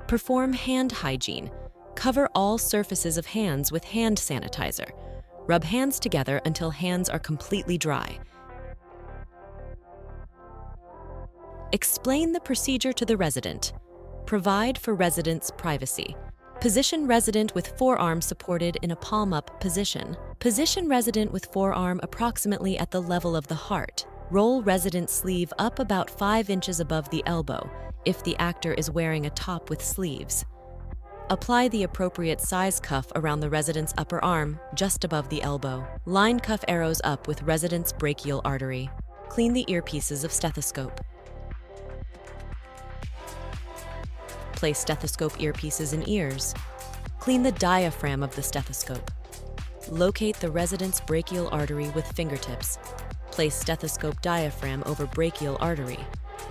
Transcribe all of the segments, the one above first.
Perform hand hygiene. Cover all surfaces of hands with hand sanitizer. Rub hands together until hands are completely dry. Explain the procedure to the resident. Provide for resident's privacy. Position resident with forearm supported in a palm-up position. Position resident with forearm approximately at the level of the heart. Roll resident sleeve up about 5 inches above the elbow if the actor is wearing a top with sleeves. Apply the appropriate size cuff around the resident's upper arm, just above the elbow. Line cuff arrows up with resident's brachial artery. Clean the earpieces of stethoscope. Place stethoscope earpieces in ears. Clean the diaphragm of the stethoscope. Locate the resident's brachial artery with fingertips. Place stethoscope diaphragm over brachial artery.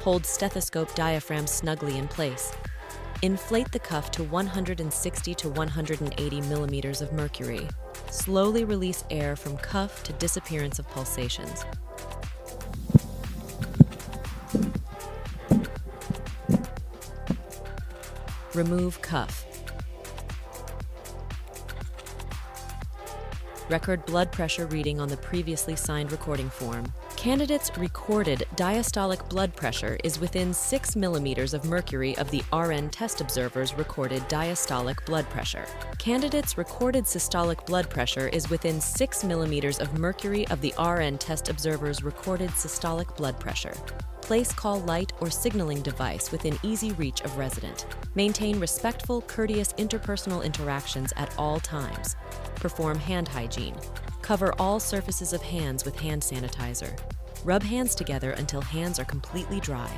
Hold stethoscope diaphragm snugly in place. Inflate the cuff to 160 to 180 millimeters of mercury. Slowly release air from cuff to disappearance of pulsations. Remove cuff. Record blood pressure reading on the previously signed recording form. Candidate's recorded diastolic blood pressure is within 6 millimeters of mercury of the RN test observer's recorded diastolic blood pressure. Candidate's recorded systolic blood pressure is within 6 millimeters of mercury of the RN test observer's recorded systolic blood pressure. Place call light or signaling device within easy reach of resident. Maintain respectful, courteous interpersonal interactions at all times. Perform hand hygiene. Cover all surfaces of hands with hand sanitizer. Rub hands together until hands are completely dry.